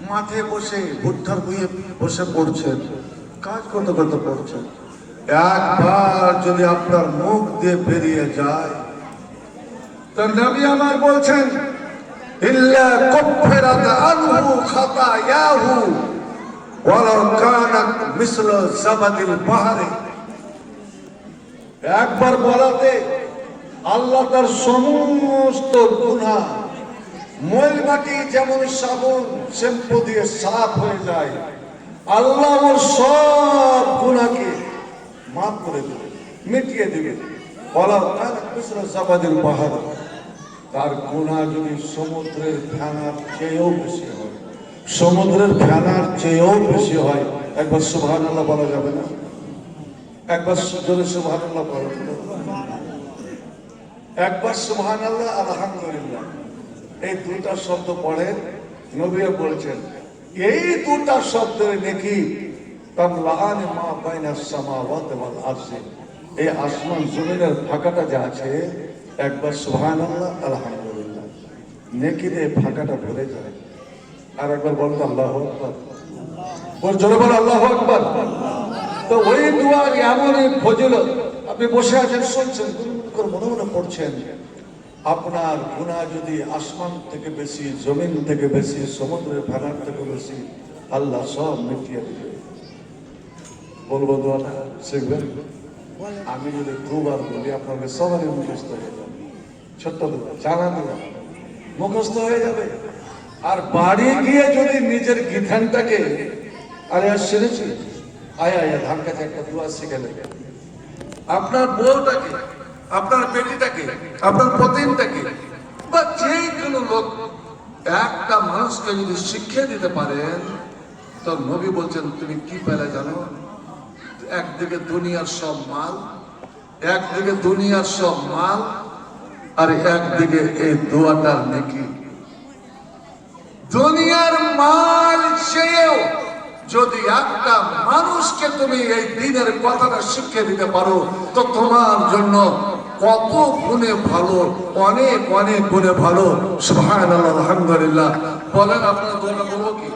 মাঠে বসে ভুট্টার বইয়ে বসে পড়ছেন, কাজ করতে করতে পড়ছেন, একবার যদি আপনার মুখ দিয়ে বেরিয়ে যায়, তো নবী আমার বলছেন ইল্লা কুফিরাত আনহু খাতায়াহু ওয়ালাউ কানাত মিসল জাবাদিল বাহরি। একবার বলাতে আল্লাহ তার সমস্ত গুনাহ, ময়লা মাটি যেমন সাবুন শ্যাম্পু দিয়ে সাফ হয়ে যায়, আল্লাহ ওর সব গুনাহকে মাফ করে দেবে, মিটিয়ে দেবে। ওয়ালাউ কানাত মিসল জাবাদিল বাহরি, তার গুনাহ যদি সমুদ্রের ফেনার চেয়েও বেশি হয়, সমুদ্রের ফেনার চেয়েও বেশি হয়। একবার সুবহানাল্লাহ বলা যাবে না? একবার জোরে সুবহানাল্লাহ বলো, একবার সুবহানাল্লাহ, আলহামদুলিল্লাহ। এই দুটা শব্দ পড়েন, নবী বলছেন এই দুটা শব্দের নেকি তামলাআন মা বাইনাস সামাওয়াতি ওয়াল আরদি, এই আসমান জমিনের ফাঁকাটা যা আছে, একবার সুবহানাল্লাহ আলহামদুলিল্লাহ, নেকিতে ফাঁকাটা ভরে যায়। আর একবার বলতো আল্লাহু আকবার, বল জোরে বল আল্লাহু আকবার। তো ওই দুয়ার এমন ফজিলত, আপনি বসে আছেন শুনছেন, মনে মনে পড়ছেন, আপনার গুনাহ যদি আসমান থেকে বেশি, জমিন থেকে বেশি, সমুদ্রের ফেনার থেকে বেশি, আল্লাহ সব মিটিয়ে দিবে। বলবো দোয়াটা শিখবেন? আমি যদি দুবার বলি আপনাকে সবারই মুখস্থ হয়ে যাবে, ছোট্ট দোয়া, জানা দোয়া মুখস্থ হয়ে যাবে। আর বাড়ি গিয়ে যদি নিজের গিধানটাকে, আরে আর শুনেছি, আয়া আয়া ধান কাছে একটা দোয়া শিখে নেবে, আপনার বউটাকে, আপনার বেটিটাকে, আপনার পতিনটাকে, বা যে কোনো লোক, একটা মানুষকে যদি শিক্ষা দিতে পারেন, তো নবী বলছেন তুমি কি পেলে জানো? একদিকে দুনিয়ার সব মাল, একদিকে দুনিয়ার সব মাল, আর একদিকে এই দোয়াটার নেকি। দুনিয়ার মাল চেয়েও যদি একটা মানুষকে তুমি এই দিনের কথাটা শিখিয়ে দিতে পারো, তো তোমার জন্য কত গুণে ভালো, অনেক অনেক গুণে ভালো। সুবহানাল্লাহ আলহামদুলিল্লাহ। বলেন আপনারা দোয়াটা বলবো কি?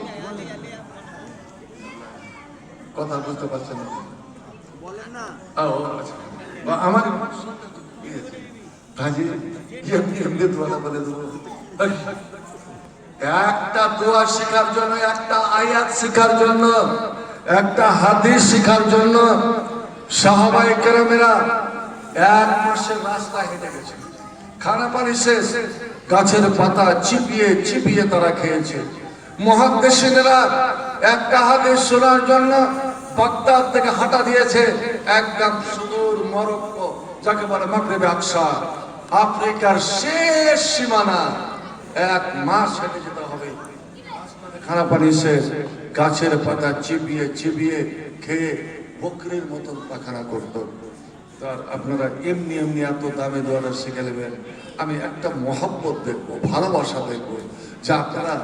কথা বুঝতে পারছেন না? আমার দোয়াটা বলে দেবো। একটা দোয়া শেখার জন্য, একটা আয়াত শেখার জন্য, একটা হাদিস শেখার জন্য সাহাবায়ে কেরামেরা 1 মাসের রাস্তা হেঁটে গেছে। খানা পানি শেষ, গাছের পাতা চিপিয়ে চিপিয়ে তারা খেয়েছে। মুহাদ্দিসিনেরা একটা হাদিস শোনার জন্য বাগদাদ থেকে হাঁটা দিয়েছে একদম সুদূর মরক্কো, যাকে বলে মাগরিবে আকসা, আফ্রিকার শেষ সীমানা। 1 মাস হেঁটে যেতে হবে। খানা পানি শেষ, গাছের পাতা চিবিয়ে চিবিয়ে খেয়ে বকরির মতন পায়খানা করত। তার আপনারা এমনি এমনি এত দামে দোয়াটা শিখে নেবেন। আমি একটা মহব্বত দেখবো, ভালোবাসা দেখবো, যে আপনারা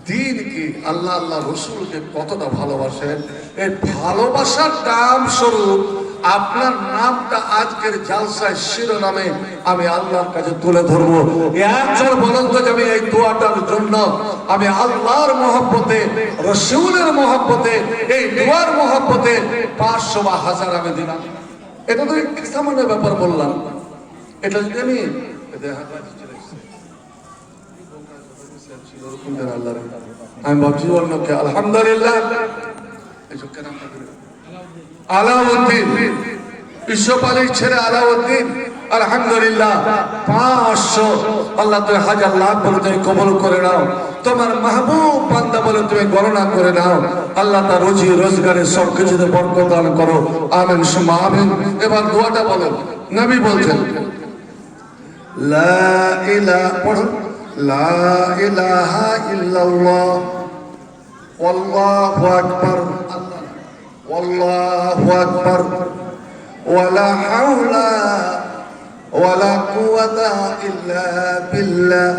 দিন কি, আল্লাহ আল্লাহ রসুলকে কতটা ভালোবাসেন। এই ভালোবাসার দাম স্বরূপ আপনার নামটা আজকের জালসায় শিরোনামে আমি আল্লাহর কাছে তুলে ধরবো। একজন বলেন তো যে আমি এই দোয়াটার জন্য আমি আল্লাহর মহব্বতে, রসুলের মহব্বতে, এই দোয়ার মহব্বতে 500 বা 1000 আমি দিলাম। এটা তো সামান্য ব্যাপার বললাম। এটা যদি আমি ভাবছি অন্যকে, আলহামদুলিল্লাহ, আলাউদ্দিন, বিশ্বপালির ছেলে আলাউদ্দিন, আলহামদুলিল্লাহ 500, আল্লাহ তুমি 1000 লাখ বলে তুমি কবল করে নাও। তোমার মাহবুব বান্দা বলে তুমি গণনা করে নাও। আল্লাহ তার রুজি রোজগারে সব কিছুতে বরকত দান করো, আমিন সুম্মা আমিন। এবার দোয়াটা বলেন। নবী বলছেন লা ইলাহা, পড়ুন, লা ইলাহা ইল্লাল্লাহ ওয়াল্লাহু আকবার, ওয়াল্লাহু আকবার, ওয়ালা হাওলা ওয়ালা কুওয়াতা ইল্লা বিল্লাহ।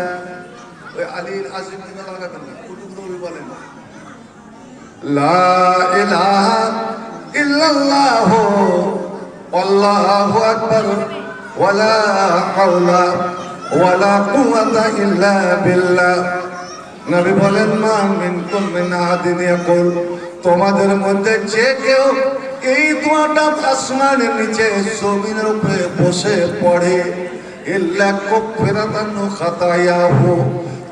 ওই আলীর আজিম দিনা লাগাবেন না, কুতুবনবী বলেন লা ইলাহা ইল্লাল্লাহ ওয়াল্লাহু আকবার, ওয়ালা হাওলা ওয়ালা কুওয়াতা ইল্লা বিল্লাহ। নবী বলেন মা মিনকুম মিন আহাদিন ইয়াকুল, তোমাদের মধ্যে যে কেউ এই দোয়াটা আসমানের নিচে জমিনের উপরে বসে পড়ে, ইল্লা কুফিরাতান খাতায়াহু,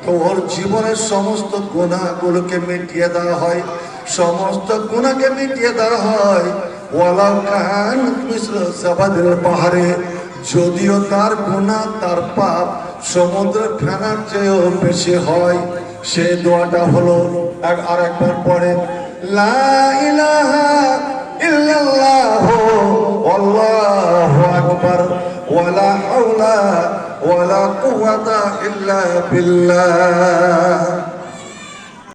তোর জীবনের সমস্ত গুনাহগুলোকে মিটিয়ে দেওয়া হয়, সমস্ত গুনাহকে মিটিয়ে দেওয়া হয়। ওয়ালাউ কান মিসল জাবাদিল পাহাড়ে, যদিও তার গুনাহ তার পাপ সমুদ্রের ফেনার চেয়েও বেশি হয়। সেই দোয়াটা হলো আর একবার পড়ে, লা ইলাহা ইল্লাল্লাহ আল্লাহু আকবার ওয়ালা হাওলা ওয়ালা কুওয়াতা ইল্লা বিল্লাহ।